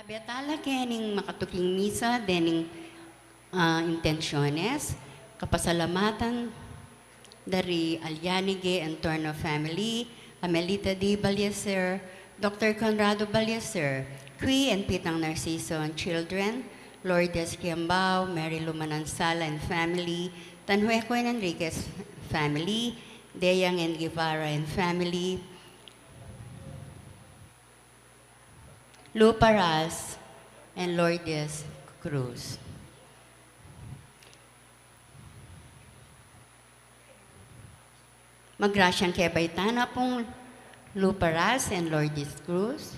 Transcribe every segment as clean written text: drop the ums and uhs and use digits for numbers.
Abetala kening makatuking misa dening intenciones, kapasalamatan dari Alyanige and Torno family, Amelita D. Balyeser, Dr. Conrado Balyeser, Cui and Pitang Narciso and children, Lourdes Kiambao, Mary Lumanansala and family, Tanhueco and Enriquez family, Deyang and Guevara and family, Lu Paras and Lourdes Cruz. Magrasyang kay Baitana pong Lu Paras and Lourdes Cruz.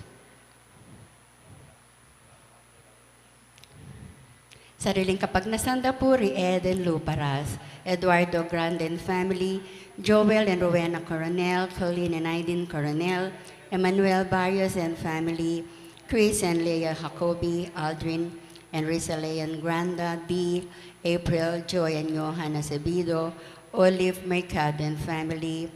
Sariling Kapagnasanda Puri, Eden Lu Paras, Eduardo Grande and family, Joel and Rowena Coronel, Colleen and Aidin Coronel, Emmanuel Barrios and family, Chris and Leah Jacobi, Aldrin and Rizalean Granda, D, April, Joy and Johan Acevedo, Olive Mercado and family,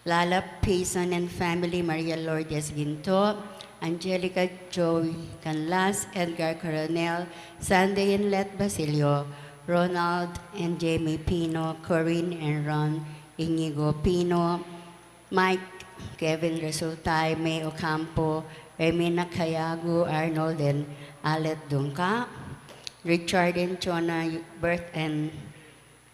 Lala Payson and family, Maria Lourdes Ginto, Angelica Joey Canlas, Edgar Coronel, Sunday and Let Basilio, Ronald and Jamie Pino, Corinne and Ron Inigo Pino, Mike, Kevin Resultay, May Ocampo, Emina Cayago, Arnold and Alet Dunca, Richard and Chona Bert and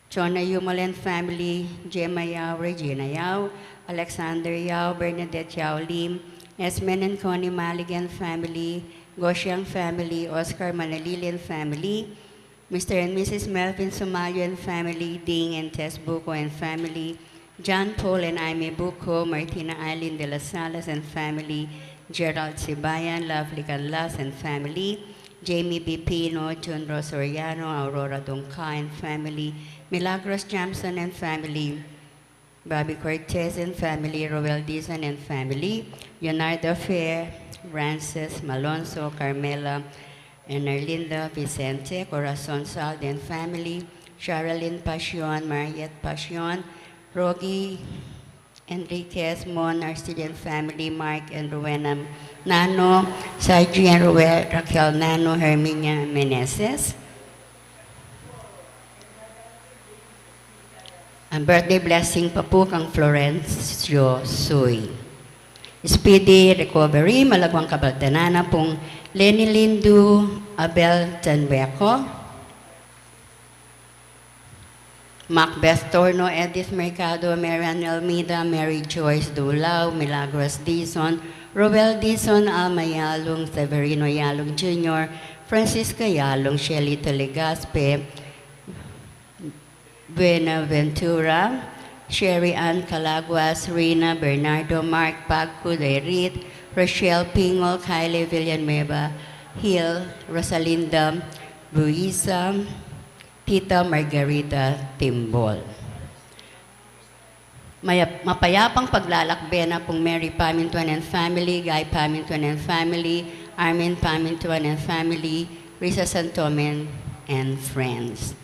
Chona Yumolen family, Gemma Yao, Regina Yao, Alexander Yao, Bernadette Yao Lim, Esmen and Connie Maligan family, Goshiang family, Oscar Manalilian family, Mr. and Mrs. Melvin Somalio and family, Ding and Tess Buco and family, John Paul and Aimee Buco, Martina Eileen de las Salas and family, Gerald Sibayan, Lovely Canlas and family, Jamie B. Pino, John Rosoriano, Aurora Donca and family, Milagros Jamson and family, Bobby Cortez and family, Roel Dizon and family, Leonardo Fair, Frances Malonzo, Carmela, and Erlinda Vicente, Corazon Salde and family, Sherilyn Pasion, Mariette Pasion, Rogi Enriquez, Mon, Arcelian family, Mark and Rowena Nano, Sergi and Raquel Nano, Herminia Meneses. Ang birthday blessing pa po kang Florencio Suy. Speedy recovery, malagwang kabaltanana pong Lenny Lindu, Abel Tanbeco, Macbeth Torno, Edith Mercado, Marian Almeida, Mary Joyce Dulao, Milagros Dizon, Roel Dizon, Alma Yalong, Severino Yalong Jr., Francisca Yalong, Shelly Telegaspe, Buenaventura, Sherry Ann Calaguas, Rina Bernardo, Mark Pagco, Dairit, Rochelle Pingol, Kylie Villanueva, Hill, Rosalinda, Luisa, Tita Margarita Timbol. Mapayapang paglalakbena pong Mary Pamintuan and family, Guy Pamintuan and family, Armin Pamintuan and family, Risa Santomen and friends.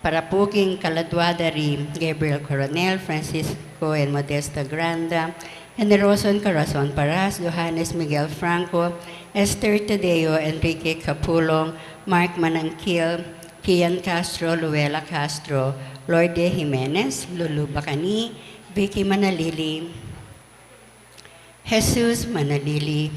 Para po king kaladwadari, Gabriel Coronel, Francisco and Modesta Granda, Generoson Corazon Paras, Johannes Miguel Franco, Esther Tadeo, Enrique Capulong, Mark Manangkil, Kian Castro, Luella Castro, Lorde Jimenez, Lulu Bacani, Vicky Manalili, Jesus Manalili,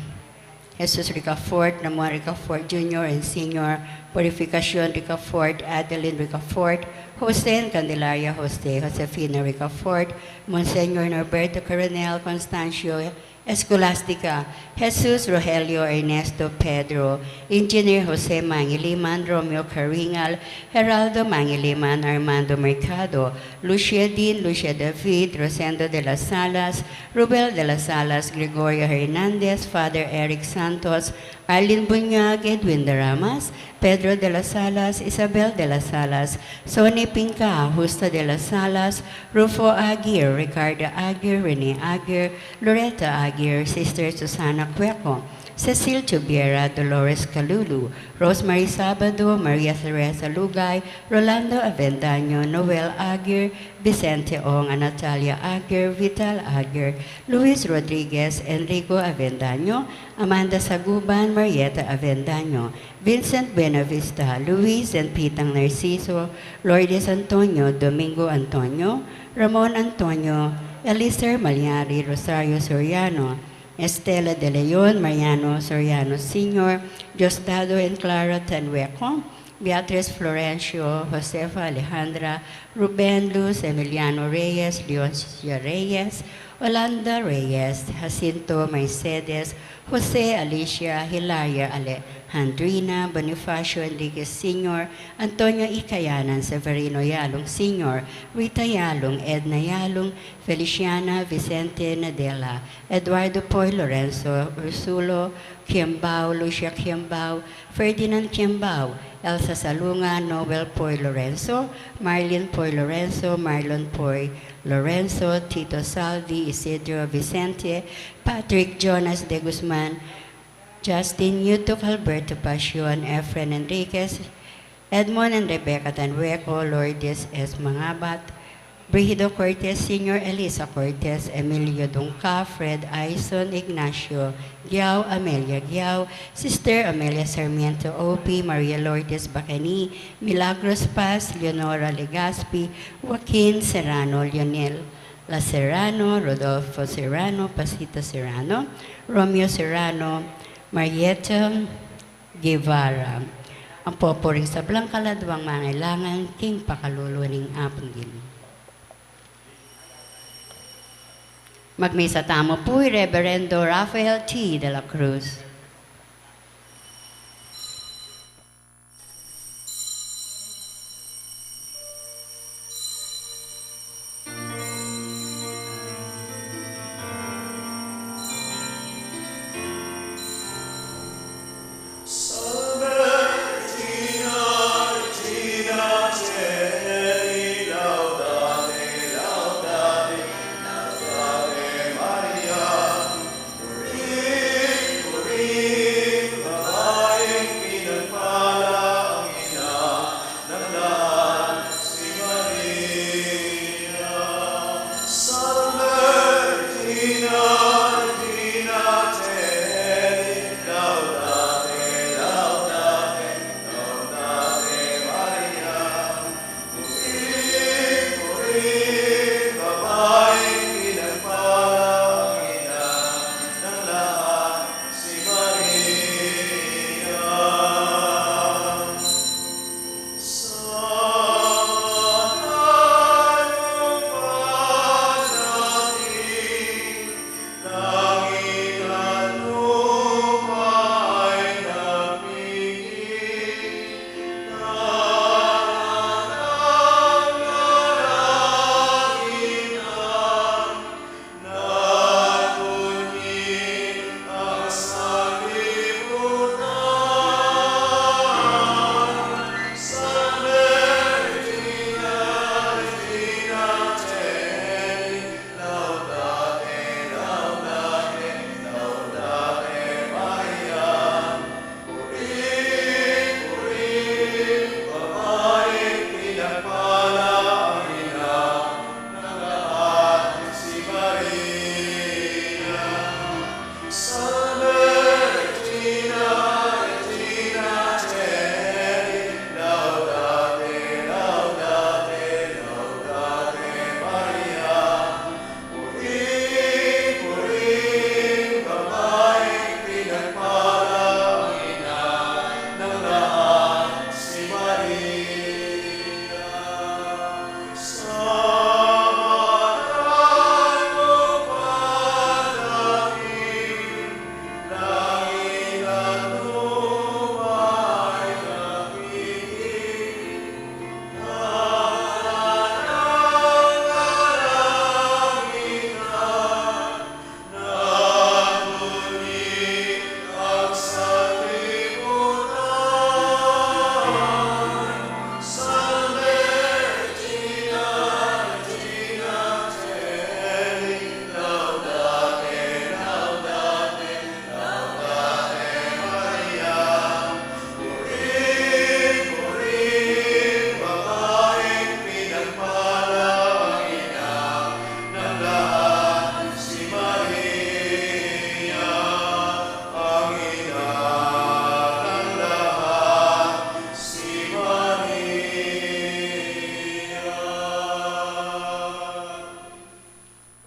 Jesus Ricafort, Ramon Ricafort Jr. and Sr., Purificacion Ricafort, Adeline Ricafort, Jose and Candelaria Jose, Josefina Ricafort, Monsignor Norberto Coronel, Constancio Escolastica, Jesus Rogelio Ernesto Pedro, Engineer Jose Mangiliman, Romeo Caringal, Geraldo Mangiliman, Armando Mercado, Lucia Dean, Lucia David, Rosendo de las Salas, Rubel de las Salas, Gregorio Hernandez, Father Eric Santos, Arlene Bunyag, Edwin Daramas, Pedro de las Salas, Isabel de las Salas, Sonny Pinca, Justa de las Salas, Rufo Aguirre, Ricardo Aguirre, Rene Aguirre, Loretta Aguirre, Sister Susana Cueco, Cecil Tubiera, Dolores Calulu, Rosemary Sabado, Maria Teresa Lugay, Rolando Avendaño, Noel Aguirre, Vicente Ong, Natalia Aguirre, Vital Aguirre, Luis Rodriguez, Enrico Avendaño, Amanda Saguban, Marieta Avendaño, Vincent Buenavista, Luis and Pitang Narciso, Lourdes Antonio, Domingo Antonio, Ramon Antonio, Elister Malyari, Rosario Soriano, Estela de Leon, Mariano Soriano Sr., Diosdado and Clara Tanweco, Beatriz Florencio, Josefa Alejandra, Ruben Luz, Emiliano Reyes, Leoncia Reyes, Olanda Reyes, Jacinto Mercedes, Jose Alicia, Hilaria Alejandrina, Bonifacio Enriquez Sr., Antonio Icayanan, Severino Yalong Sr., Rita Yalong, Edna Yalong, Feliciana Vicente Nadella, Eduardo Poy Lorenzo, Ursulo Kiambao, Lucia Kiambao, Ferdinand Kiambao, Elsa Salunga, Noel Poy Lorenzo, Marlene Poy Lorenzo, Marlon Poy Lorenzo, Tito Salvi, Isidro Vicente, Patrick Jonas de Guzman, Justin Yutuk, Alberto Pasion, Efren Enriquez, Edmond and Rebecca Tanweco, Lourdes S. Mangabat, Brigido Cortez Sr., Elisa Cortez, Emilio Dungca, Fred Aison, Ignacio Giao, Amelia Giao, Sister Amelia Sarmiento O.P., Maria Lourdes Bacani, Milagros Paz, Leonora Legaspi, Joaquin Serrano, Lionel La Serrano, Rodolfo Serrano, Pasita Serrano, Romeo Serrano, Marietta Guevara. Ang poporing sa Blancaladwang mangailangan, King Pakaluluning Apangin. Magmisa tamo po, Reverendo Rafael T. de la Cruz. Maria,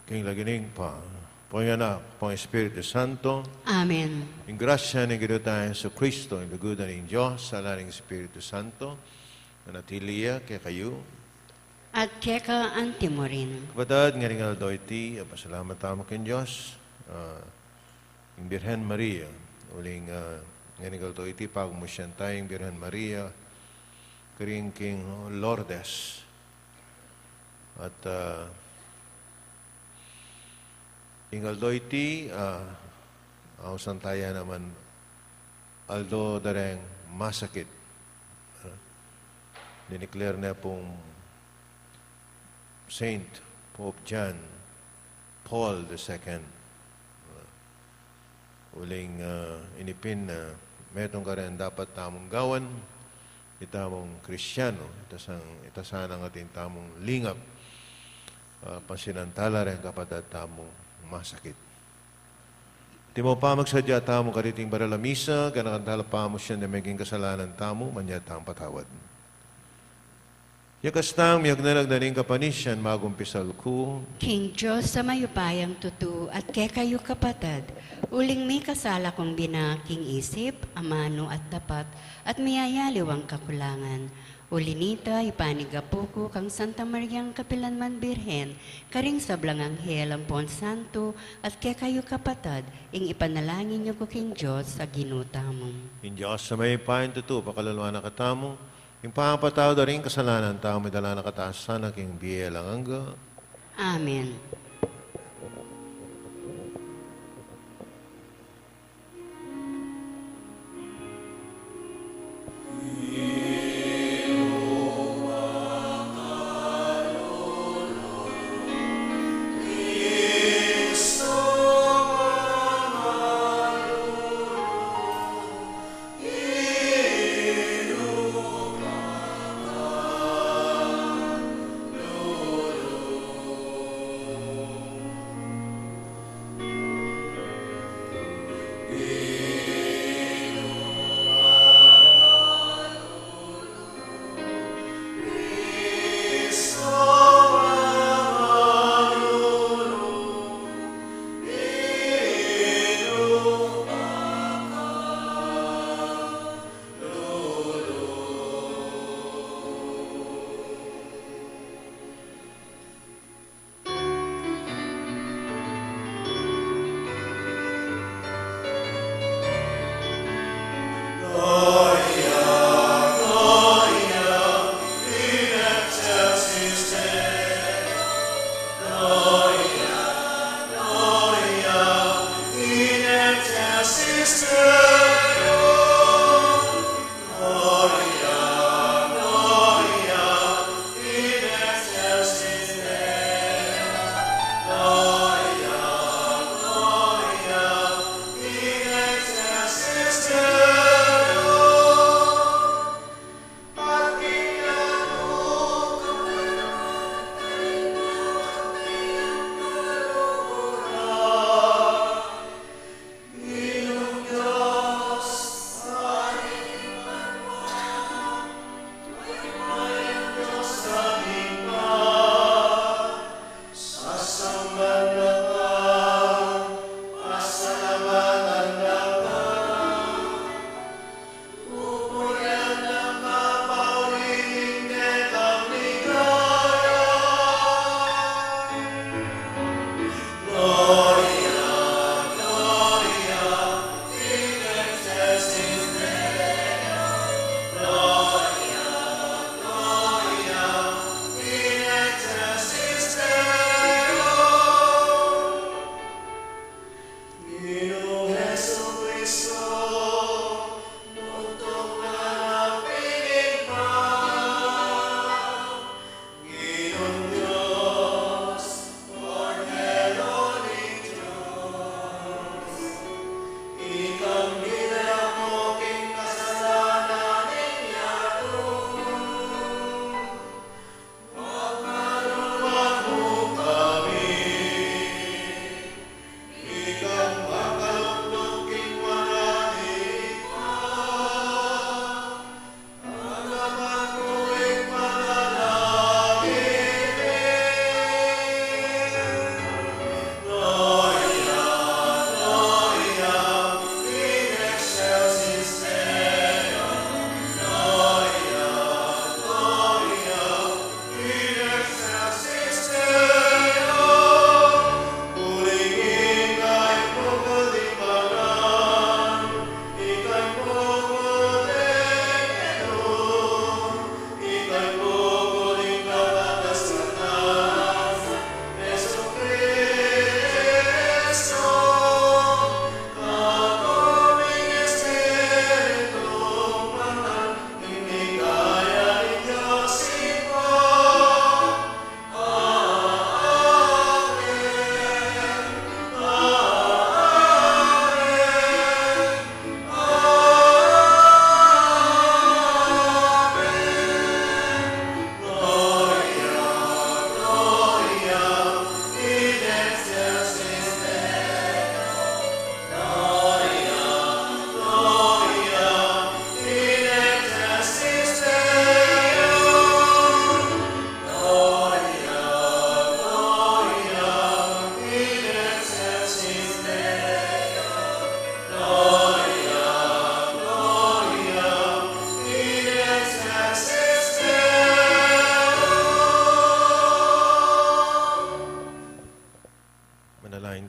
king lagining pa, Panginoon Anak, Pang Espiritu Santo, Amen. in grasya ng Ginoong sa Kristo, in lugudan ng Diyos, sa laning Espiritu Santo, nanatiliya kay kayo. At keka antimo rin. Kapatid, nga rin aldo iti, pasalamat tamo kin Diyos, yung Birhen Maria, uling nga rin aldo iti, pagmusyan tayong Birhen Maria, karing king Lourdes. At ingaldo iti, ausan tayo naman, aldo dareng masakit. Dineclare na pong Saint Pope John Paul II. Uling inipin na metong ka rin dapat tamong gawan, itamong Kristyano, itasan ang ating tamong lingap, pansinantala rin kapatid tamong masakit. Di mo pa magsadya tamong kariting baralamisa, ganakantala pa mo siya na maging kasalanan tamo, manyatang patawad. Yakastang miyagnalag na rin kapanisyan, magumpisal ko, King Diyos sa mayupayang tutu at kekayo kapatid, uling may kasala kong binaking isip, amano at dapat, at mayayaliw ang kakulangan. Ulinita, ipanigapo ko kang Santa Mariang Kapilanman Birhen, karing sablang anghel ang Pon Santo, at kekayo kapatid, ing ipanalangin niyo ko King Diyos sa ginutamong. in Diyos sa may pahin tutu, pakalalwa na katamo, yung pangapataw da rin kasalanan tao, may dala na kataasan, aking biyelang angga. Amen.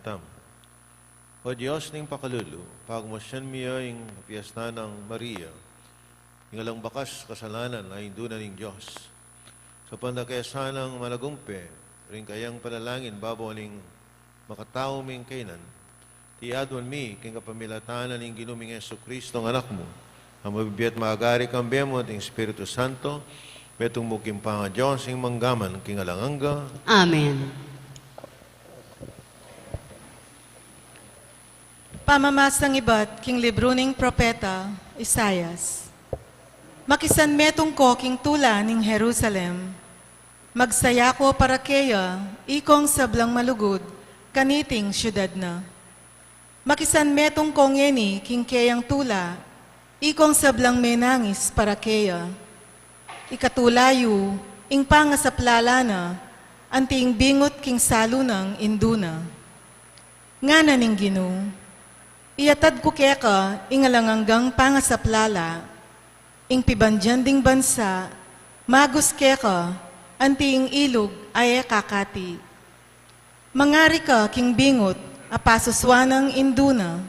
tam. O Diyos ning pakalulu, pagmasyan miya yung piyesta ng Maria, yung alang bakas kasalanan ay induna ning Diyos. Sa pandakesa ng malagumpe, rin kayang palalangin babaw ning makatao ming kainan, ti adwan mi, king kapamilatanan ning ginuming Yesu Kristo ng anak mo, ang mabibiyat maagari kang bemo ting Espiritu Santo, betong mukim pa nga Diyos, ing manggaman, king alanganga. Amen. Pamamasang iba't king libro ning propeta, Isayas. Makisan metong ko king tula ning Jerusalem. Magsaya ko para keya, ikong sablang malugod, kaniting syudad na. Makisan metong kong yeni king keyang tula, ikong sablang menangis para keya. Ikatulayo, ing pangasaplala na, anting bingot king salunang induna. Nga na ning Ginoo, iatad ko keka, ingalanganggang pangasaplala, ing pibandyan ding bansa, magus keka, antiing ilog ay kakati. Mangari ka king bingot, apasuswanang induna,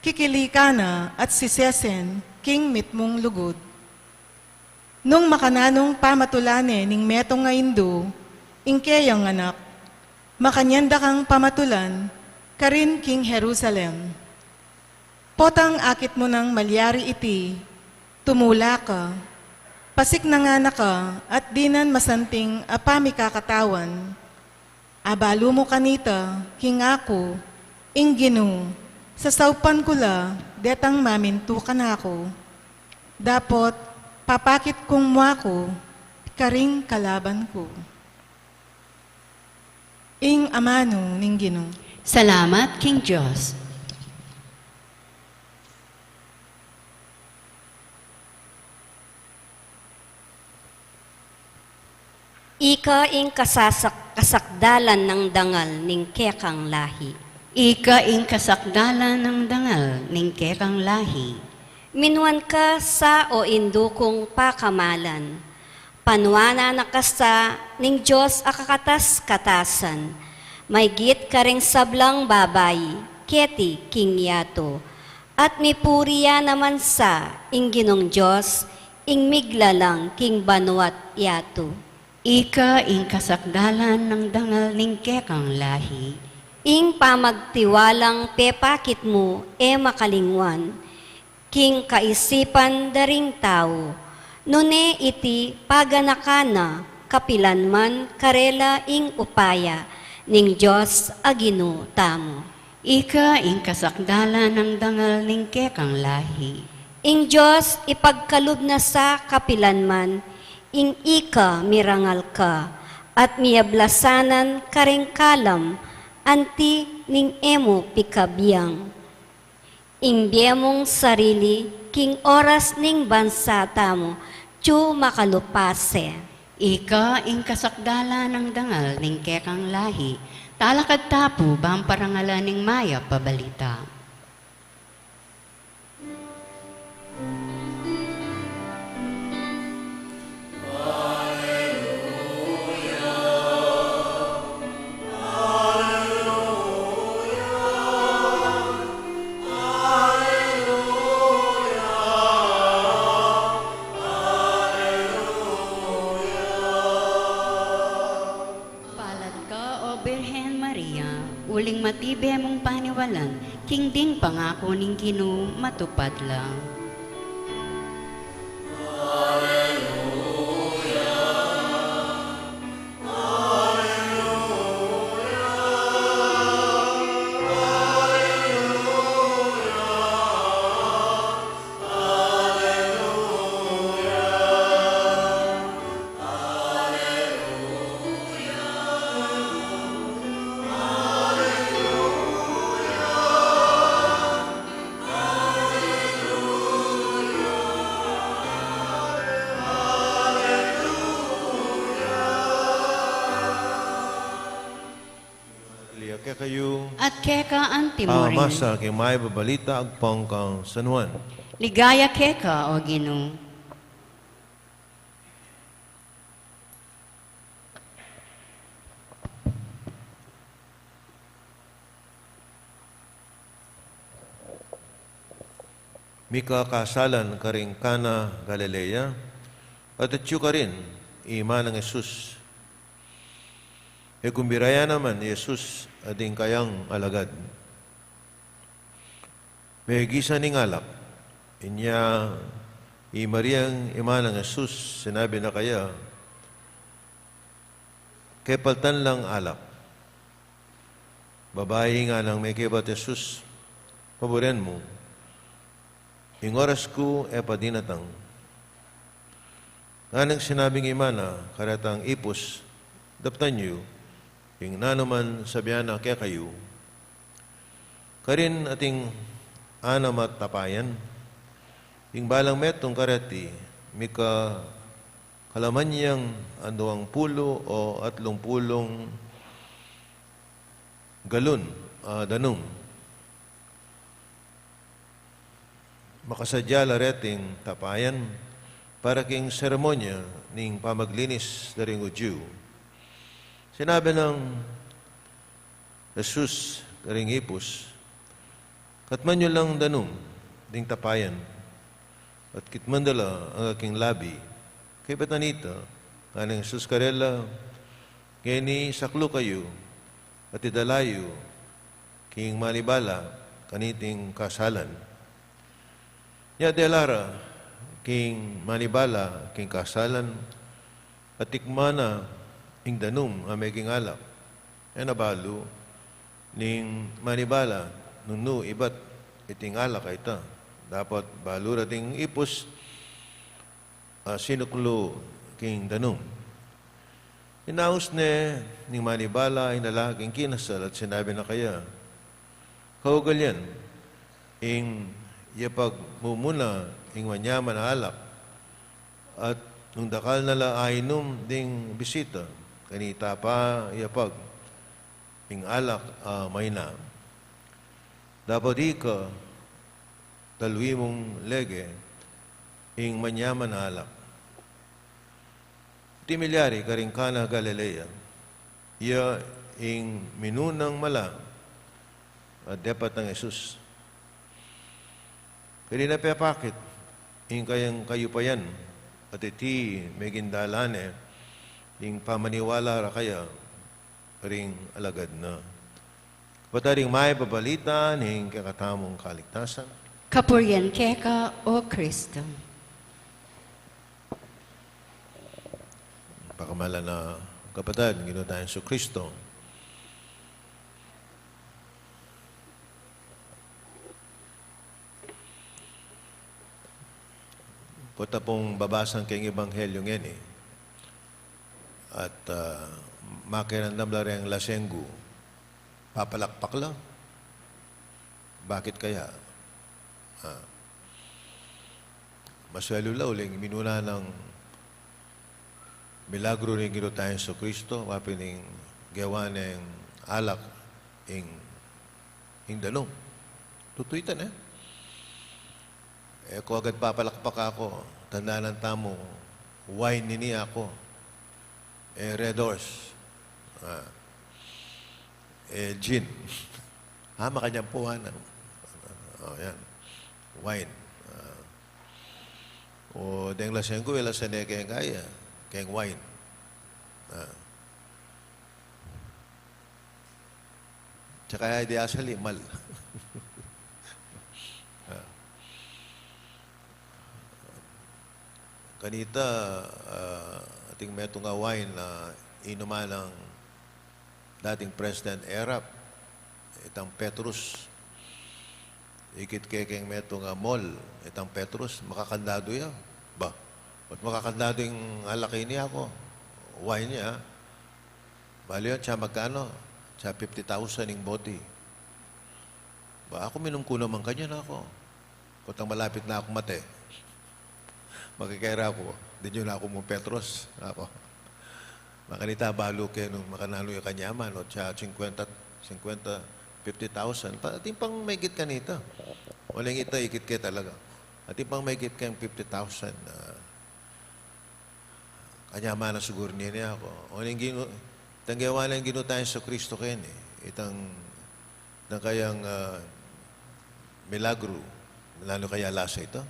kikilika na at sisesen, king mitmong lugod. Nung makananong pamatulane ning metong nga indo, ing keyang anak, makanyanda kang pamatulan, karin king Jerusalem. Potang akit mo ng malyari iti, tumula ka, pasik na nga na ka, at dinan masanting apami kakatawan. Abalo mo kanita, king ako, ing Ginoo, sasawpan ko la, detang mamintu ka na ako. Dapot, papakit kong muako, karing kalaban ko. Ing amano ning Ginoo. Salamat, King Diyos. Ika ing kasakdalan ng dangal ning kekang lahi. Ika ing kasakdalan ng dangal ning kekang lahi. Minuan ka sa o indukong pakamalan. Panwana na kasta ning Diyos akakatas-katasan. May git ka ring sablang babay, keti king yato. At mipuriya naman sa ing Ginong Diyos, ing miglalang king banwat yato. Ika ing kasakdalan ng dangal ning kekang lahi. Ing pamagtiwalang pepakit mo makalingwan, king kaisipan daring tao, nune iti paganakana, kapilanman karela ing upaya, ning Diyos agino tamo. Ika ing kasakdalan ng dangal ning kekang lahi. Ing Diyos ipagkalub na sa kapilanman, ing ika mirangal ka, at miyablasanan karing kalam, anti ning emo pikabiyang. Ing biyemong sarili, king oras ning bansa tamo, tsu makalupase. Ika ing kasakdalan ng dangal ning kekang lahi. Talakad tapo bang parangalan ning maya pabalita. Uling matibe mong paniwalan, king ding pangako ning Ginoo matupad lang. Kayo At keka antimorin. masa kay may babalita agpang kang San Juan. Ligaya keka o Ginoo. Mika kasalan karing Kana Galilea, at atyo ka rin, ima ng Jesus. E kumbiraya naman, Jesus, ading kayang alagad. May gisa ning alak, inya, Mariang ima ng Jesus, sinabi na kaya, kepaltan lang alak. Babae nga nang may kebat Jesus, paboren mo, ing oras ko e padinatang. Nga sinabing imana, karatang ipos, daptan niyo, ing nanuman sabiana kaya kayo, karin ating anamat tapayan, ing balang metong karati, mika kalaman niyang andoang pulo o 30 galon, danum. Makasadya lareting tapayan para king seremonya ning pamaglinis daring Udyo. Sinabi ng Jesus karing ipos, katman nyo lang danum ding tapayan at kitmandala ang aking labi. Kay Betanita, kanang Jesus karela, kini saklo kayo at idalayo king malibala kaniting kasalan. Ya delara, king manibala, king kasalan, at tikmana, ing danum, ameging alak. E nabalo, ning manibala, nunu, ibat, iting alak ita. Dapat balura ting ipos, sinuklo, king danum. Inaus ne, ning manibala, inalaging kinasal, at sinabi na kaya, kaugalyan, ing yapag mumuna ing manyaman na alak at nung dakal nala ainom ding bisita kanita pa yapag ing alak may na dapat ka talwi mong lege ing manyaman na alak timilyari karing Kana Galilea iya ing minunang mala at dapat ng Jesus. Kaya na pepakit, yung kayang kayo pa yan, at iti may gindalane, yung pamaniwala ra kaya, ring alagad na. Pataring may babalitan, yung kakatamong kaligtasan. Kapurian keka o Kristo. Pakamala na kapatid, ginoon tayo sa Kristo. Puta pong babasang kayong ebanghelyo ngayon eh. At makiramdam lang rin ang lasenggu. Papalakpak lang. Bakit kaya? Maswelo la uling minuna ng milagro rin gino tayo sa Kristo. Wapining gawa ng alak ing danong. Tutuitan eh. Eh, kung agad papalakpak ako, tandaan ng tamo, wine nini ako. Eh, Red Horse. Gin. Makanyampuhan. Yan. Wine. O, deng laseng ko, ilasan niya kayang kaya. Kayang wine. Tsaka di asali, mal. Kanita, ating metong wine na inuman ng dating President Erap, itang Petrus. Ikit kekeng metong mall, itang Petrus, makakandado yan. Ba? Ba't makakandado yung alaki niya ako? Wine niya, bali yun, siya magkano? Siya 50,000 yung boti. Ba, ako minum ko naman kanya na ako. Kutang malapit na ako mate. Makikaira ako, di nyo na ako mo Petros. Ako. Makanita balo kayo nung makanalo yung kanyaman, o siya 50, 50,000. Ating pang may git kanita. Walang ita, ikit kayo talaga. Ating pang may git kayong 50,000. Kanyaman na siguro niya ako. Walang gino, tanggawa lang gino tayo sa Kristo kayo Itang kayang milagro, lalo kaya lasa ito.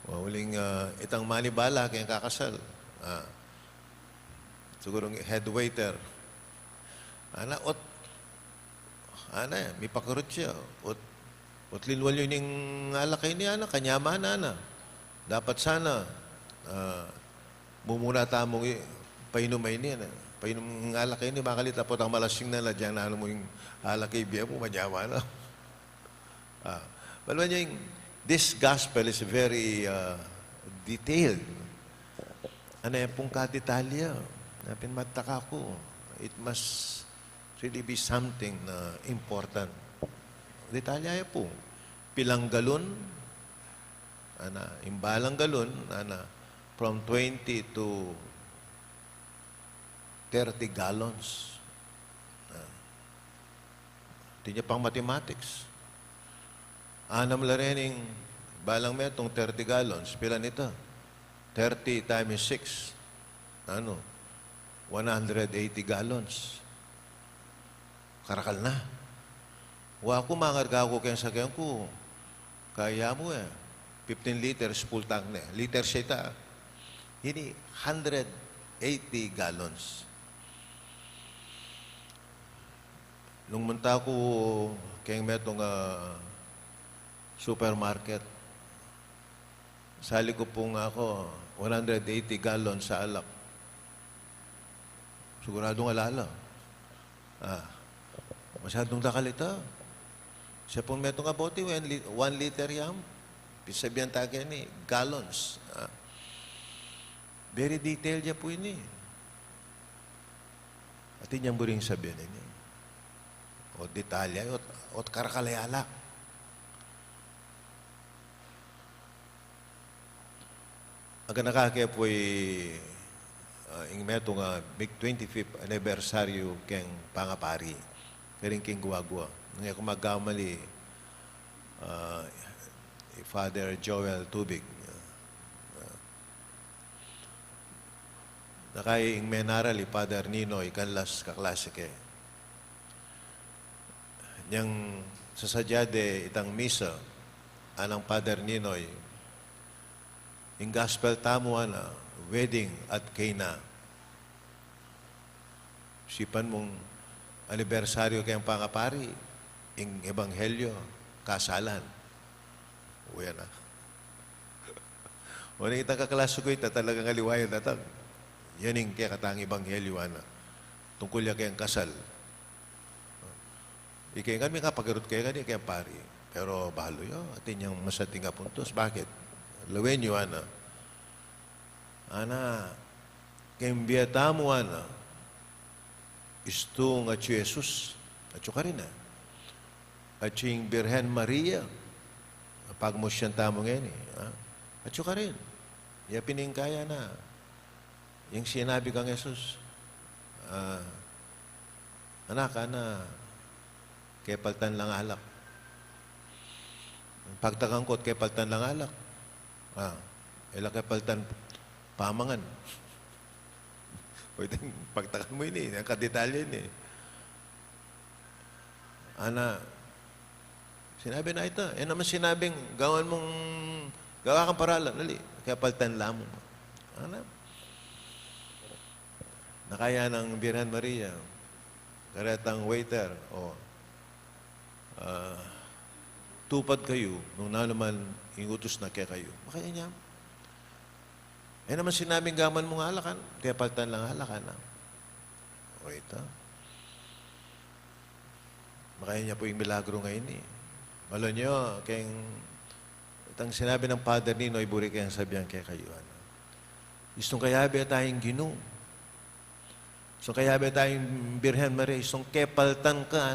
Uling itang manibala kaya kakasal. Siguro head waiter. May pakurot siya. Ot linwal yun yung alakay niya, kanyaman, Dapat sana, mumuna tamong painumay niya, Painom ng alakay niya, makalit tapos ang malasing na dyan na mo yung alakay biya mo, manyaman, Balwan niya this gospel is very detailed. Yan pong kadetalya. Pinagtaka ko. It must really be something na important. Detalya po. Pilang galon, imbalang galon, from 20 to 30 gallons. Hindi niya pang mathematics. Anam la rin yung balang metong 30 gallons. Pila nito? 30 times 6. 180 gallons. Karakal na. Wa ako mangarga ko kaya sa kaya ko. Kaya mo 15 liters full tank na. Liters siya ita. Hindi, 180 gallons. Nung munta ko kaya metong supermarket, sali ko po nga ako 180 gallons sa alak. Siguradong alala. Masyadong dakal ito. Siya pong metong abote, 1 liter yam. Pisabihan tayo ni gallons. Very detailed niya po ini. At inyang buring sabihin ini. O detalya, o karakalayala. Ang nakakaya po yung metong big 25th anniversary keng pangapari. Karing king guwagwa. Ngayon kung magkamali, Father Joel Tubig. Nakay ing menarali, Father Ninoy, kanlas kaklasike. Niyang sasadyade itang misa, anang Father Ninoy, yung gospel tamo wedding at Cana. Sipan mong anibersaryo kayang pangapari, yung ebanghelyo, kasalan. Uya na. Wala itang kaklaso ko ita talagang aliwayan natang. Yan yung kaya katang ebanghelyo tungkol ya kayang kasal. Ikay nga may kapagirot kayo nga kayang pari. Pero bahalo yun, atin yung masating puntos. Bakit? Lawen nyo, kayang biyata mo, istong at Jesus, at ka rin, at yung Birhen Maria, pag mo siyang tamo ngayon, at ka rin. Iya piningkaya na, yung sinabi kang Jesus, anak, kaya paltan lang alak. Pagtakangkot, kaya paltan lang alak. Ila kaya paltan pamangan. Pwede pagtakan mo ini, ang kadetalya ini. Sinabi na ito. Naman sinabing, gawa kang paralan. Nali, kaya paltan lamang mo. Nakaya ng Birhen Maria, karetang waiter, tupad kayo, nung naman ingutos na kaya kayo. Makaya niya. Naman sinabing gaman mong halakan, kaya paltan lang halakan. O ito. Makaya niya po yung milagro ngayon Malo niyo, itang sinabi ng Father Ninoy, buri kayang sabihan kaya kayo. Istong kayabi tayong Ginoo. Istong kayabi tayong Birhen Maria, istong kepaltan ka,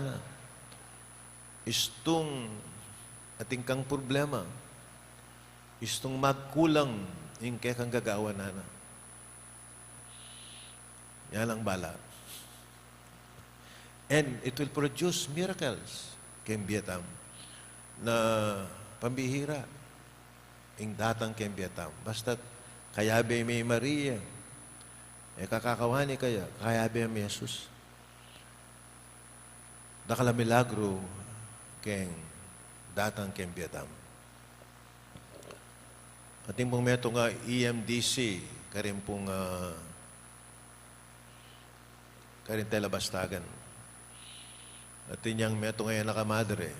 Istong ating kang problema. Istong magkulang yung kaya kang gagawa Yan ang bala. And it will produce miracles Kembiatam na pambihira ing datang Kembiatam. Basta't kayabe may Maria kakakawani kaya kayabe may Jesus. Dakala milagro keng datang Kembiatam. Ating pong meto nga EMDC, karin pong karin telabastagan. Atin yang meto ngayon nakamadre.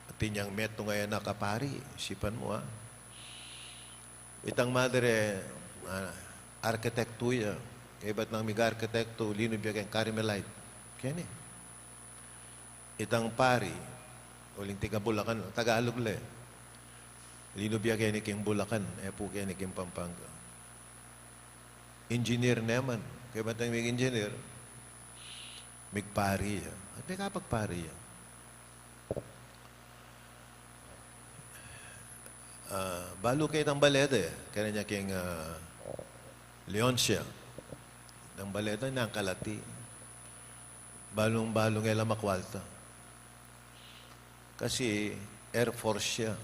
Atin yang meto ngayon nakapari. Isipan mo Itang madre, arkitekto ya. Kaya ba't nang miga arkitekto, linubya kayong Carmelite. Kaya ni. Itang pari, uling tiga Bulacan, Tagalog le. Linubya kaya ni King Bulacan, po kaya ni King Pampanga. Engineer naman. Kaya ba't nang engineer? Migpari ya. At may kapagpari ya. Balo kayo ng balede. Kaya niya King Leoncia. Ng balede niya ang kalati. Balong-balong ngayon makwalta. Kasi Air Force siya.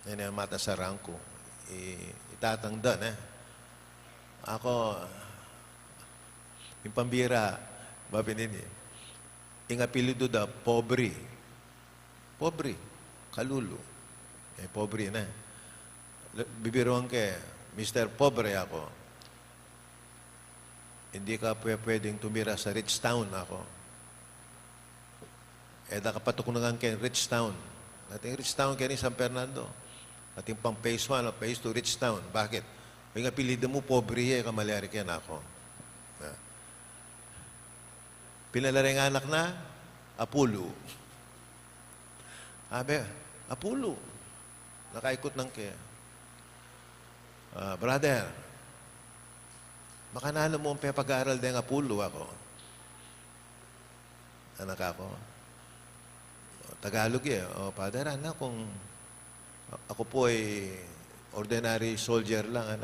Yan ang mata sa rangko. Itatangdan Ako, yung pambira, mapinin yung apelido da, pobre. Pobre. Kalulu. Pobre na. Bibiruan ka, Mr. Pobre ako. Hindi ka pwedeng tumira sa rich town ako. Nakapatukunan ka rich town. Ating rich town kaya ni San Fernando. Ating pang phase 1 o phase 2 rich town. Bakit? Yung apelido mo, pobre kamalyari kaya na ako. Pinalari ng anak na, Apollo. Apollo. Nakaikot ng kaya. Brother, makanalo mo ang pag-aaral din Apollo ako. Anak ako. Tagalog Father, kung ako po ay ordinary soldier lang,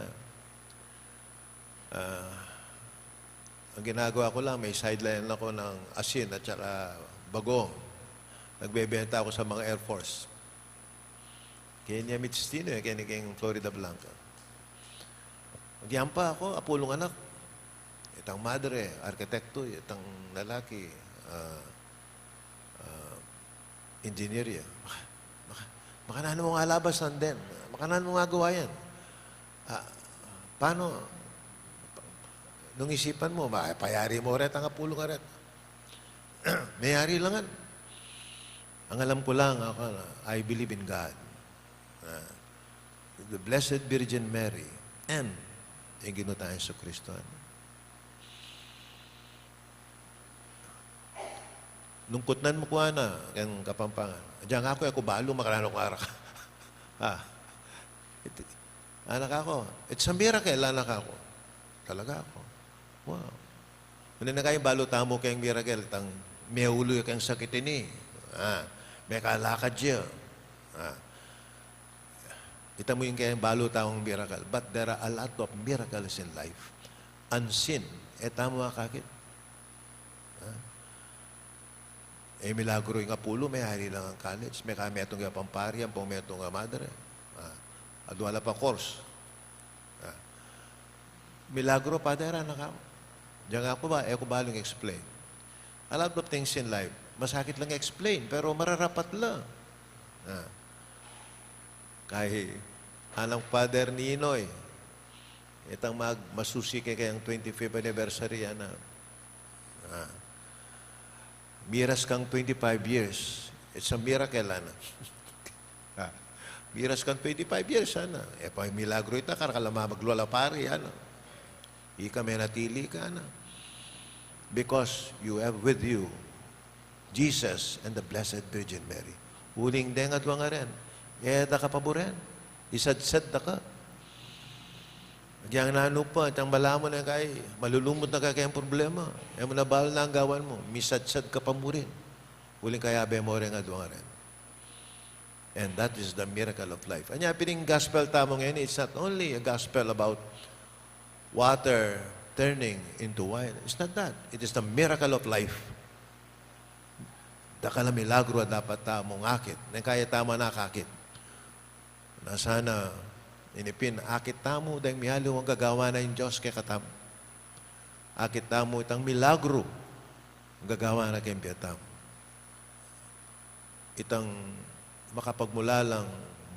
ang ginagawa ko lang, may sideline ako ng asin at saka bagong. Nagbebenta ako sa mga Air Force. Kenya Mitstino, kaya ni Florida Blanca. Nagyan pa ako, apulong anak. Itang madre, arkitekto, itang lalaki, engineer. Makanan mo nga labasan din. Makanan mo nga gawa yan. Paano? Nung isipan mo, payari mo rin ang apulong rin. Mayari lang. Ang alam ko lang, I believe in God. The Blessed Virgin Mary and ang ginutahan sa Kristo. Nungkutnan mo ko yung Kapampangan. Diyan ako balo, makarano ko arak. Anak ako. It's a miracle, anak ako. Talaga ako. Wow. Hindi na kayo balo tamo kayong miracle, tang may ulo kayong sakit ini. May kalakad siya. Ita mo yung kayong balo tamong miracle. But there are a lot of miracles in life. Unseen. Tamo kakit. Milagro yung Apollo, may hari lang ang college. May kametong yung pampari, ang pumetong ang madre. Adwala pa course. Milagro, Padre, anak ako. Diyan ako ba? Ko balong explain. A lot of things in life, masakit lang explain, pero mararapat lang. Kahit anang Father Ninoy, itang masusi kayang 25th anniversary, miras kang 25 years. It's a miracle, miras kang 25 years, pa milagro ita, karakalama maglwala pari, Ika may natili ka, because you have with you Jesus and the Blessed Virgin Mary. Huling dengat nga rin. Da ka paboren. Isad-sad da ka. Diyan nano pa, tiyang malamon na kay, malulumot na kayang problema. Mo nabal na ang gawan mo, misad-sad ka pa mo rin. Huling kaya be mo rin nga rin. And that is the miracle of life. Anya, pining gospel tamo ngayon, it's not only a gospel about water turning into wine. It's not that. It is the miracle of life. Dakala milagro dapat tamong akit. Na kaya tama na kakit. Na sana inipin, akit tamo dahil mihalo ang gagawa na yung Diyos kay katam. Akit tamo itang milagro ang gagawa na kay Piatam. Itang makapagmula lang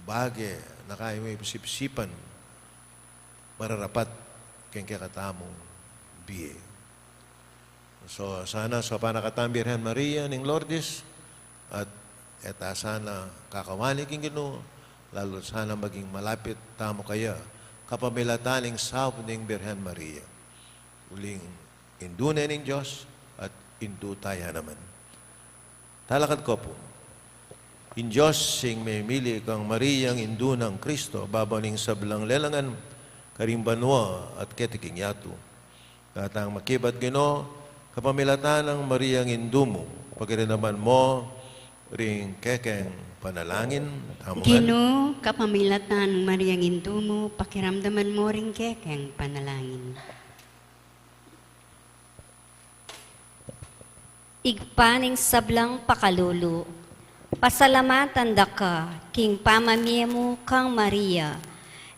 bagay nakaya mo isip-isipan, mararapat keng kakatamong biye. So, sana sa panakatang Birhen Maria ning Lourdes at eta sana kakawali king Ginoo, lalo sana maging malapit tamo kaya kapamilataning sawp ning Birhen Maria. Uling induna ning Diyos at indu taya naman. Talakad ko po. In Diyos sing may mili kang Mariyang indu ng Kristo, babaw ning sablang lelangan, karimbanwa at ketiking yatu. Katang makibat Ginoo, kapamilatan ng Mariyang Indumo, pagkirinaman mo, ring kekeng panalangin, tamuhan. Ginoo, kapamilatan ng Mariang Indumo, pakiramdaman mo ring kekeng panalangin. Igpaning sablang pakalulu, pasalamatan da ka, king pamamiemo kang Maria,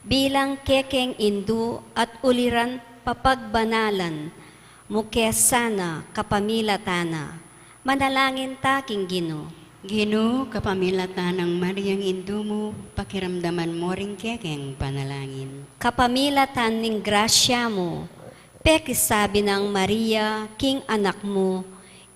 bilang kekeng indu at uliran papagbanalan, mukesana kapamilatana, manalangin taking Ginoo. Ginoo, kapamilatan ng Mariang Indumo, pakiramdaman mo ring kekeng panalangin. Kapamilatan ning grasya mo, pekisabi ng Maria, king anak mo,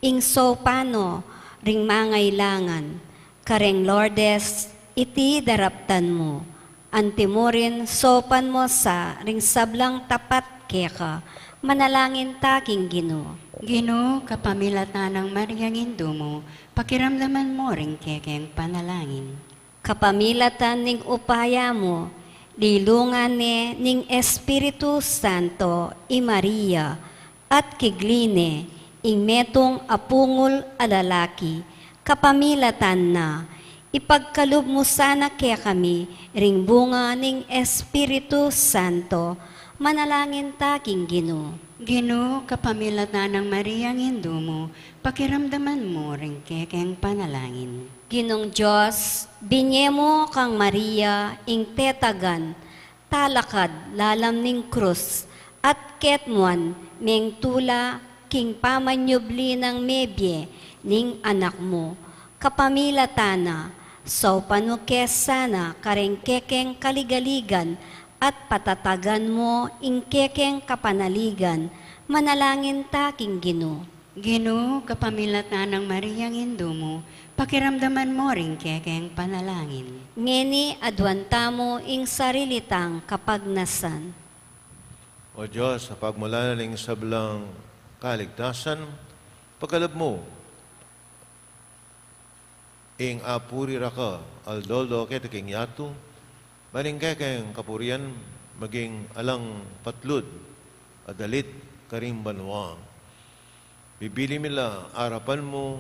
ing sopano, ring mangailangan, kareng Lourdes, iti daraptan mo, antimorin sopan mo sa ring sablang tapat keka, manalangin taking Ginoo. Ginoo, kapamilatan ng Mariang Indumo, pakiramdaman mo ring kekeng panalangin. Kapamilatan ning upaya mo, lilungan ning Espiritu Santo, i Maria, at kigline, ing metong apungol alalaki, kapamilatan na, ipagkalub mo sana kaya kami, ring bunga ning Espiritu Santo, manalangin taking Ginoo. Ginoo, kapamilatan ng Mariang Indumo, pakiramdaman mo ring kekeng panalangin. Ginong Diyos, binyemo kang Maria, ing tetagan, talakad, lalam ning krus, at ketmuan, meng tula, king pamanyubli ng mebye, ning anak mo, kapamilatana, so panukes sana, kareng kekeng kaligaligan, at patatagan mo, ing kekeng kapanaligan, manalangin taking Ginoo. Ginoo, kapamilatan ng Mariang Indumo, pakiramdaman mo ring kekeng panalangin. Ngeni adwanta mo ing sarilitang kapagnasan. O Diyos, sa pagmula ng sablang kaligtasan, pagkalab mo, ing apuri raka, aldoldo ketiking yatu, maling kekeng kapurian, maging alang patlud, adalit karimbanwa. Bibili mila arapan mo,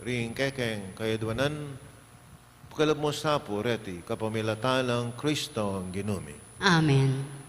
ring kekeng kayadwanan, pagkalab mo sa pureti, kapamilatan ng Kristo ang ginumi. Amen.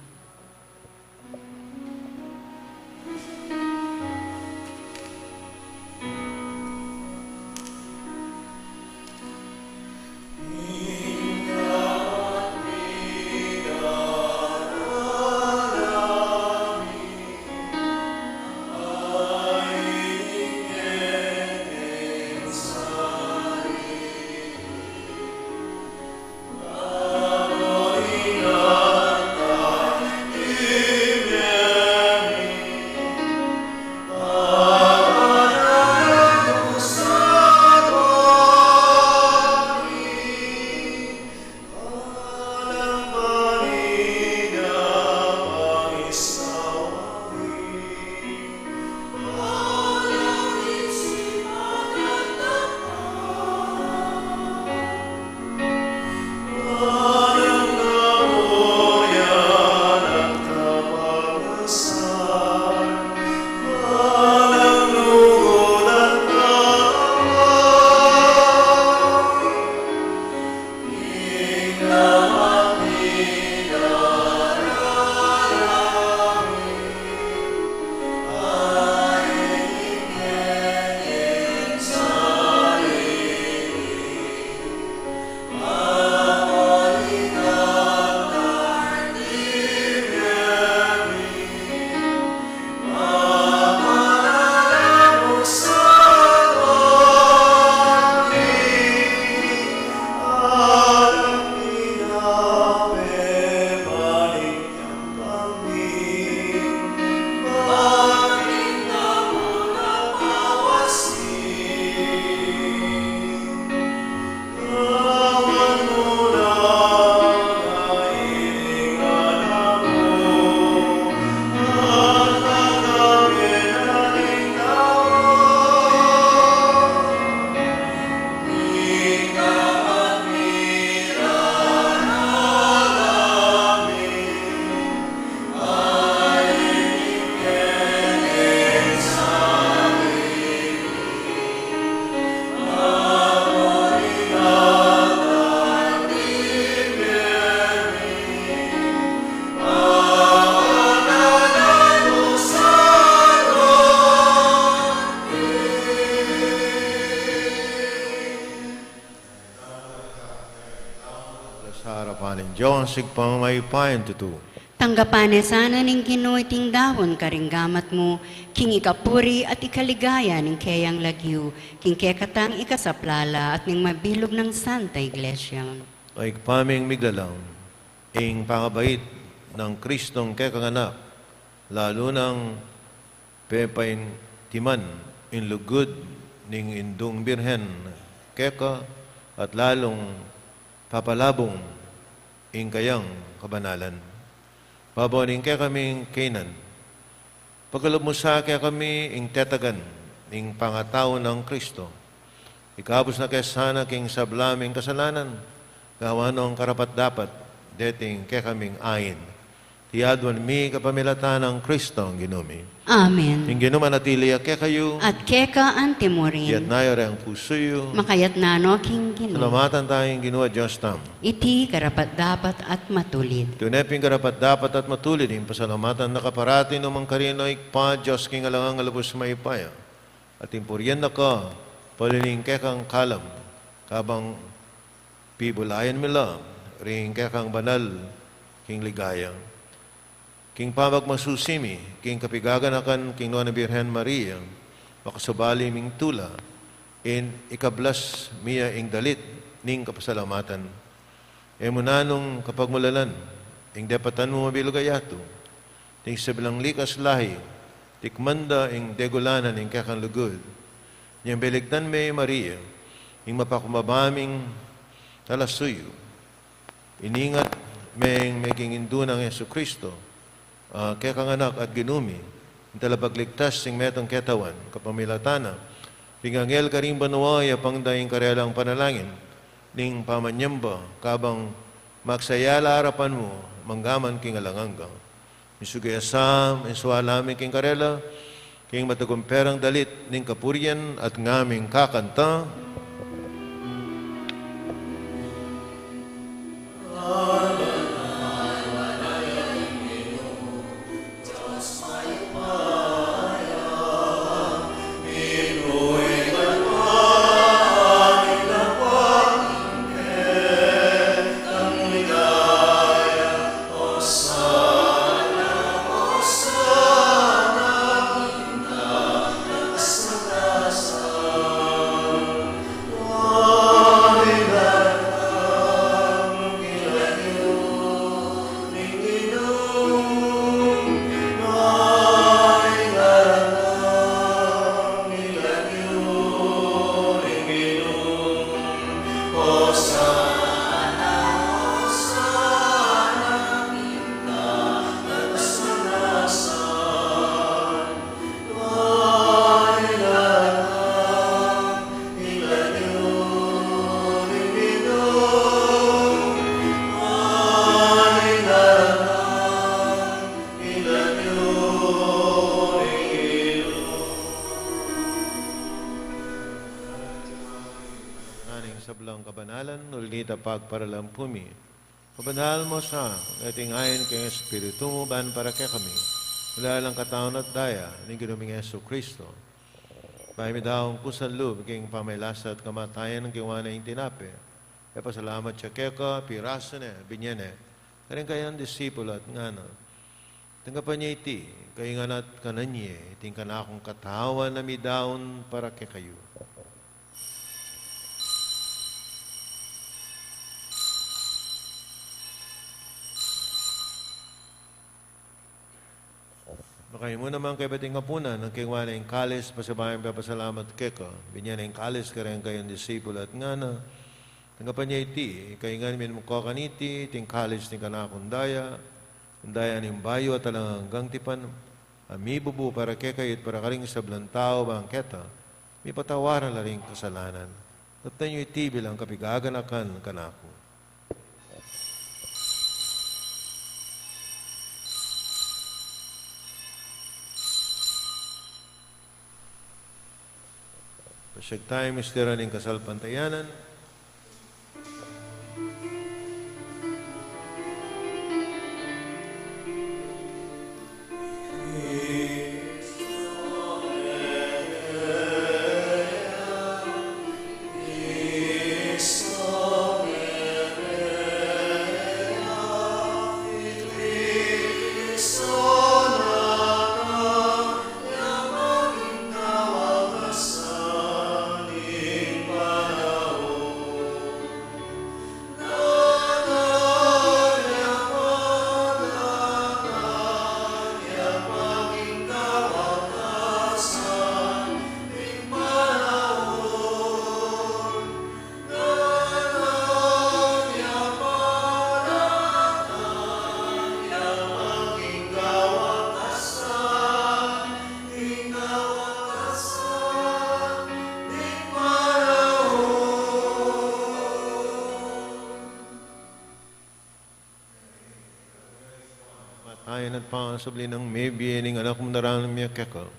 Balin Diyos, sigpang may payan tutu. Tanggapan sana ning Ginoo ting dawon karinggamat mo, king ikapuri at ikaligaya ning kayang lagyu, king kekatang ikasaplala at ning mabilog ng Santa Iglesia. Ay paming miglalaw, ing pangabait ng Kristong kekanganak, lalo ng pepain timan, in lugod ning indung birhen, keka at lalong papalabong ing kayang kabanalan. Paboning kaya kaming Canaan. Pagkalumusa kaya kami ing tetagan, ing pangatao ng Kristo. Ikabos na kaya sana king sablaming kasalanan, gawa nung karapat dapat, dating kaya kaming ayin. Tiyadwan mi kapamilata ng Kristo ang ginumi. Amen. Ing ginuman atiliya kaya kayo, At keka yat antemorin, na yore ang pusoyo, makayat nano king Ginoo. salamatan tayong ginawa Diyos tam. Iti karapat dapat at matulid. Tuneping karapat dapat at matulid, yung pasalamatan na kaparati numang karino ikpa, Diyos king alangang alabos maipaya. At impuryan na ka, paliling kekang kalam, kabang pibulayan mila, ring kekang banal, king ligaya. King pamag masusimi, king kapigaganakan, king Nuana Birhen Maria, makasubali ming tula, in ikablas miya ing dalit, ning kapasalamatan. Emunanong kapagmulalan, ing depatan mo mabilugayato, ting sabilang likas lahi, tikmanda ing degulanan ing kakang lugod, niyang beligtan may Maria, ing mapakumabaming talasuyo, iningat may meging indunang Yesu Kristo, kakang anak at ginumi, ing talapagligtas ing metong ketawan, kapamilatana, pingangel karing banuaya pangdaing karelang panalangin, ning pamanyamba, kabang magsayala harapan mo, manggaman king alangangga. Misugayasam, insualami king karela, king matakumperang dalit, ning kapuryan at ngaming kakanta. Sablang kabanalan, ulit pagparalampumi. Kabanal mo sa ating ayon kay Espiritu mo, ban para kay kami. Wala lang kataon at daya, ni ginuming Yesu Kristo. Bahay mi daong kusanlub, king pamaylas at kamatayan ng kiwana yung tinape. E pasalamat siya keka, piraso na, binyane. Karing kayang disipulo at ngana. Tanggapan niya iti, kayo nga nat kananye, iting kanakong katawan na mi daon para kay kayo. Makay mo naman kay bating kapunan, ang kingwana yung kalis, pasabayan papasalamat keka. Binyan yung kalis, karang kayong disipulo at ngana. Tanggapan niya iti, kayo nga min mukakaniti, ting kalis ni kanakundaya, kundaya ning bayo at alang hanggang tipan, amibubu para kekayit para karing sablang tao bang keta, may patawaran la ring kasalanan. At niyo iti bilang kapigaganakan kanako. Pasyag tayo, mistera ng kasalpantayanan. at pangasabli ng may biye ng anak mo narang miya keko.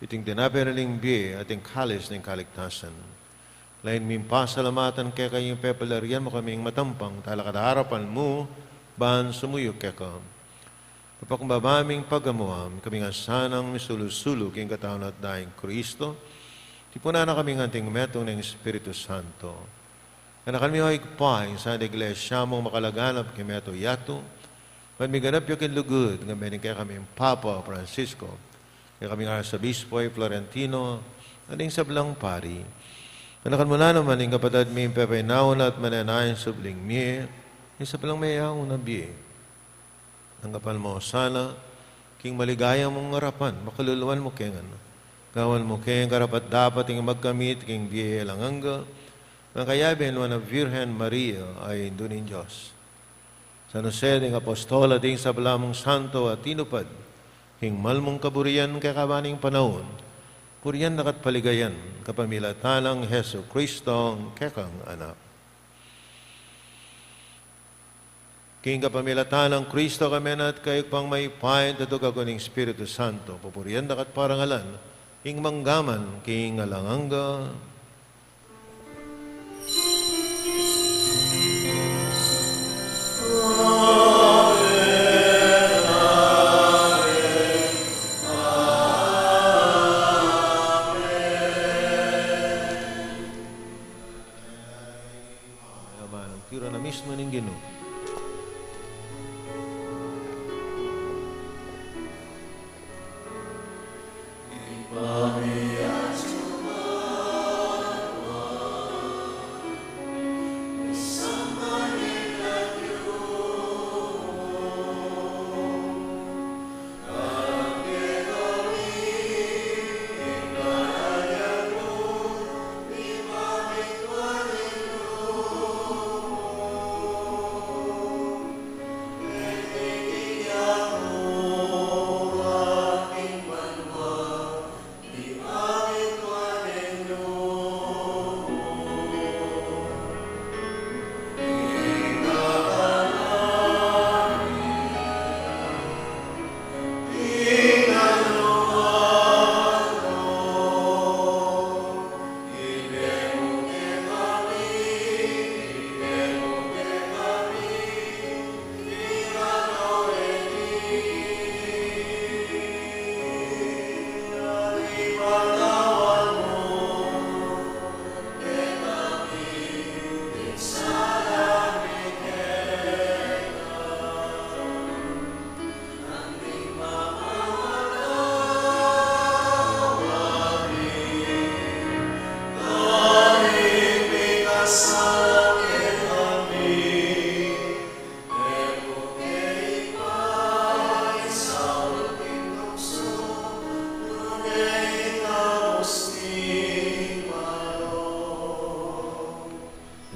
Iting dinapiraling biye at yung kalis ng kaligtasan. Lain min pasalamatan kaya kayong pepalarian mo kaming matampang talakad harapan mo, ban sumuyok keko. Papakumbabaming pagamuam, kaming asanang misulusulog yung katawan at daing Kristo, tipuna na kaming anting metong ng Espiritu Santo. Kana kami ay kupain sa iglesia mong makalaganap kay meto yato, man miganap yung kinlugod, nga mening kaya kami Papa Francisco, kaya kami Arsobispo Florentino, aning sablang pari. Kanakan mo na naman yung kapatid mi Pepe Naon at mananayin subling mi, yung sablang may yaong nabi. Ang kapal mo sana, king maligaya mong ngarapan, makaluluan mo kengan. Gawan mo keng karapat dapat yung magkamit, king biye lang hangga, ang kayabin mo na Virgen Maria ay indunin Diyos. Sa nuseding apostola ding sa balamong santo at tinupad, king malmong kaburian kay kabaning panahon, puriyan nakat paligayan, kapamilatanang Heso Kristong kekang anak. King kapamilatanang Kristo kami at kayo pang may pain at tugagoning Espiritu Santo, pupuriyan nakat parangalan, king manggaman, king alanganga, ang tira na mismo ng Ginoo.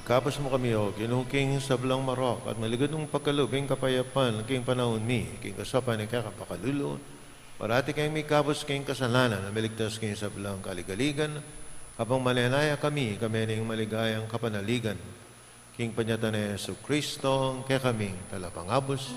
Kapos mo kami o, kinungking sablang marok at maligod ng pagkalubing kapayapan, king panahon mi, king kasapan ng kakapakalulun, parati kayong may kapos kayong kasalanan, na maligtas kayong sablang kaligaligan, kapang malinaya kami ng maligayang kapanaligan, king panyatan ni Yesu Kristo, kaya kaming talapangabos.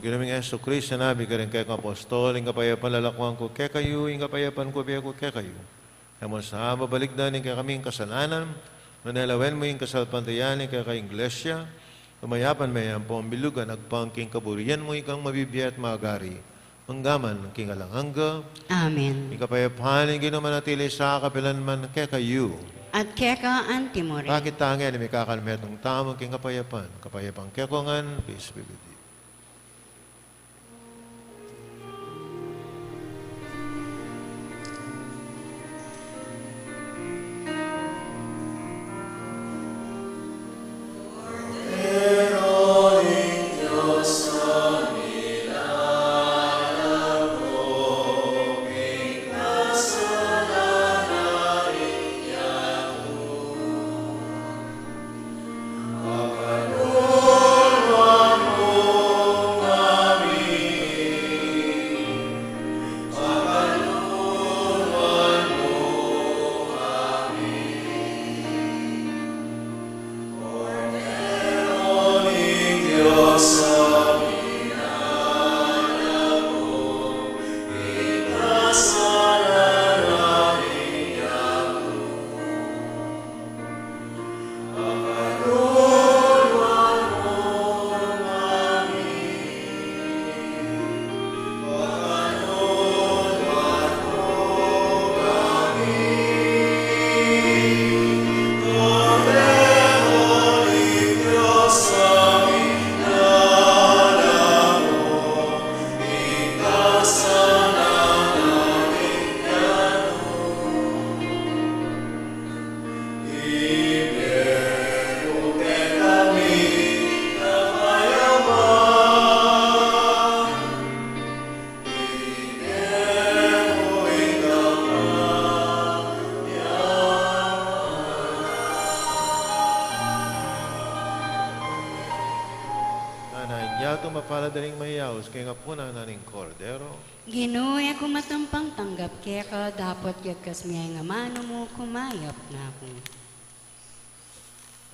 Ginaming Yesu Kristo, nabi ka rin kay apostol, yung kapayapan lalakwang ko, kaya kayo, yung kapayapan ko, biya ko, kaya kayo. Kaya sa babalik na kaya kaming kasalanan, manalawen mo yung kasalpantayan, kaya kay Iglesia, kumayapan may ang pambilugan, agpangking kaburian mo, ikang mabibiyat at magari. Manggaman, king alanganga. Amen. Yung kapayapan, yung ginamanatili sa kapilan man, kaya kayo. At keka antimore. Bakit tangin, may kakalmetong tamang king kapayapan. Kapayapang kekongan, peace be with you. Sola Nyato mapaladaling mayaos, kaya nga po na naning kordero. Ginoo, ako matampang tanggap kaya ka, dapat yakas miyay nga mano mo, kumayap na ako.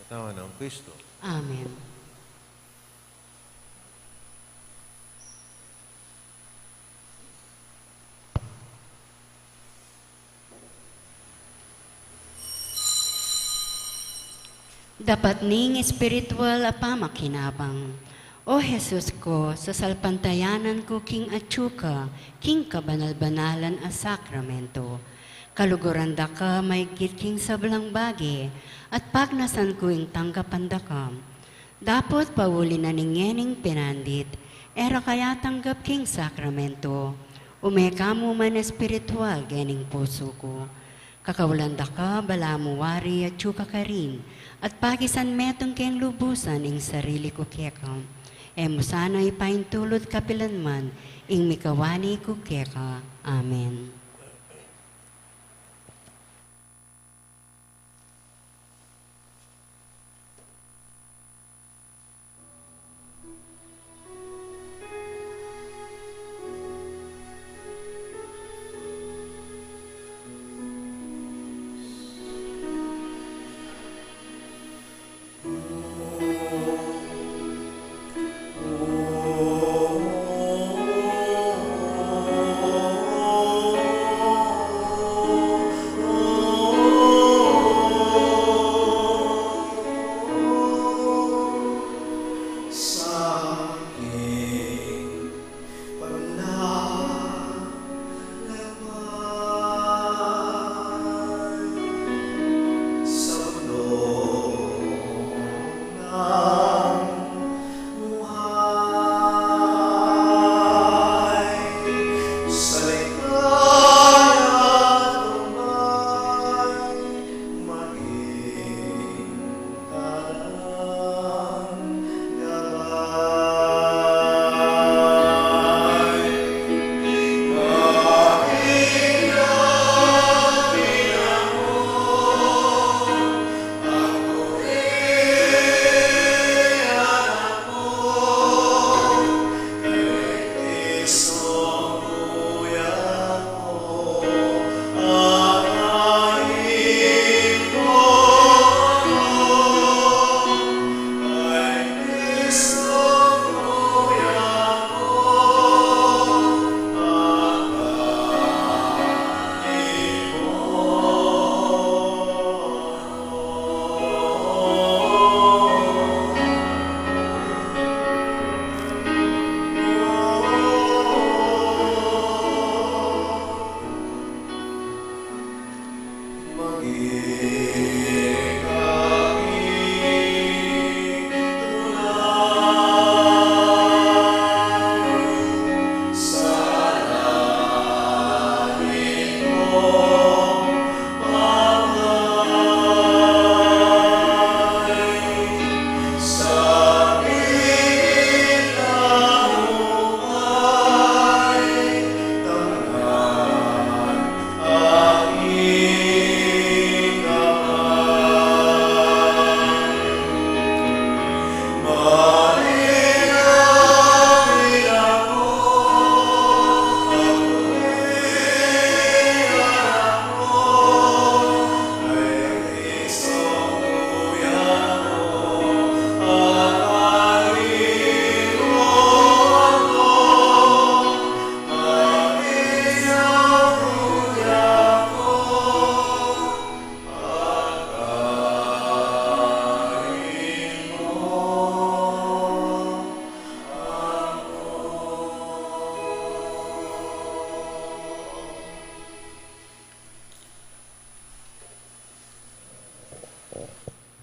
Katawan ng Kristo. Amen. Dapat ning espiritual apamakinabang. O Jesus ko, sa salpantayanan ko king atsuka, king kabanal-banalan a sakramento. Kaluguran da ka, may king sablang bagi, at pagnasan ko ing tanggapan da ka. Dapat pauli na ningening pinandit, era kaya tanggap king sakramento. Umeka mo man espiritual gening puso ko. Kakawalanda ka, bala mo wari at tsuka ka rin, at pagisan metong keng lubusan ing sarili ko keka. Emo sana ipaintulot kapilanman, ing mikawani ko keka. Amen.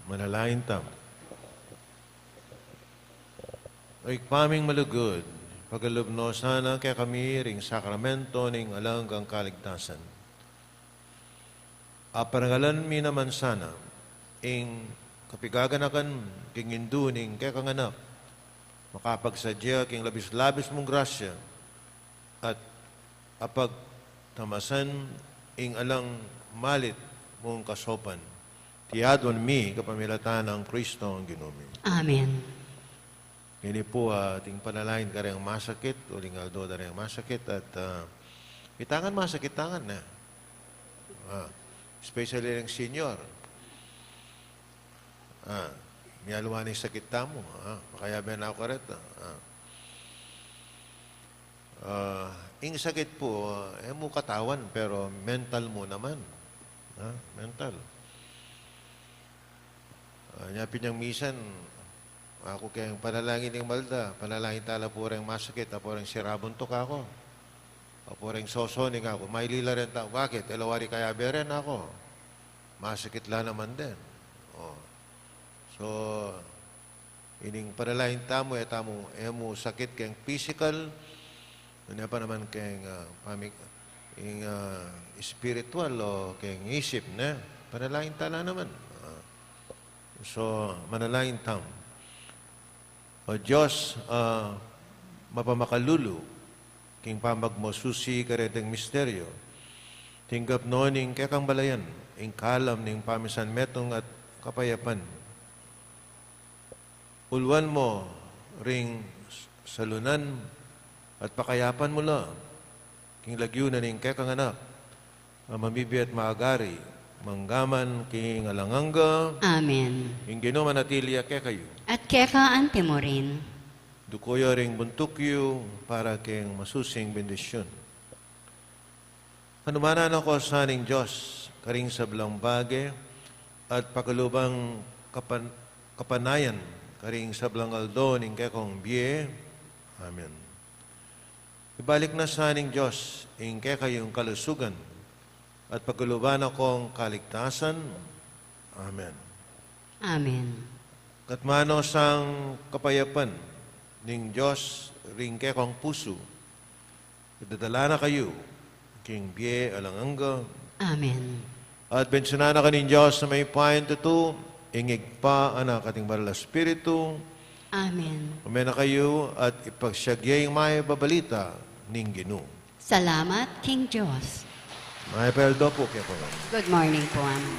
Manalain tam. Oy paming malugod, pagalubno sana kaya kami ring sakramento ning alanggang kaligtasan. Aparangalan mi naman sana, ing kapigaganakan king indu ning kaya kanganap, makapagsadya king labis-labis mong grasya, at apag tamasan ing alang malit mong kasopan. Tiyadon mi kapamilatan ng Kristo ang Ginoo mi. Amen. Kini po ating panalangin ka rin masakit, uling aldo na rin masakit, at itangan masakit tangan na. Especially ng senior. Miyaluman yung sakit tamo. Kaya ba na ako rin? Yung sakit po, mo katawan, pero mental mo naman. Mental. Nyapin niyang misan, ako kayang panalangin ng malda, panalangin tala po rin masakit, apo rin sirabuntok ako. Apo rin sosoning ako. May lila rin tao. Bakit? Elawari kaya beren ako. Masakit lang naman din. So, ining panalangin tamo, mo sakit kayang physical, ano pa naman kayang spiritual o kayang isip na. Panalangin tala naman. So, manalangin tamo. O Diyos, mapamakalulu, king pamagmosusi kareteng misteryo, tinggap noning kekang balayan, ing kalam ning pamisan metong at kapayapan. Ulwan mo ring salunan at pakayapan mo lang, king lagyunan ning kekang anak, mamibi at maagari, manggaman king alanganga, Amen. ing ginomanatilia kekayo. At keka ante mo rin. Dukoyo ring buntukyo para keng masusing bendisyon. Hanumanan ako sa ning Diyos, karing sablang bage, at pakalubang kapanayan, karing sablang aldo, ning kekong biye. Amen. Ibalik na sa ning Diyos, ing kekayong kalusugan, at pagkaluban akong kaligtasan. Amen. Amen. Katmano sang kapayapan ning Diyos ring kekong puso. Idadala na kayo, king biye alanganga. Amen. At bensyonan na kaning Diyos na may pain tutu, ingig pa anak ating banal na Espiritu. Amen. Umena kayo at ipagsyagya yung may babalita ning Ginoo. Salamat, King Diyos. May peldo po kaya po. Good morning po, Ama.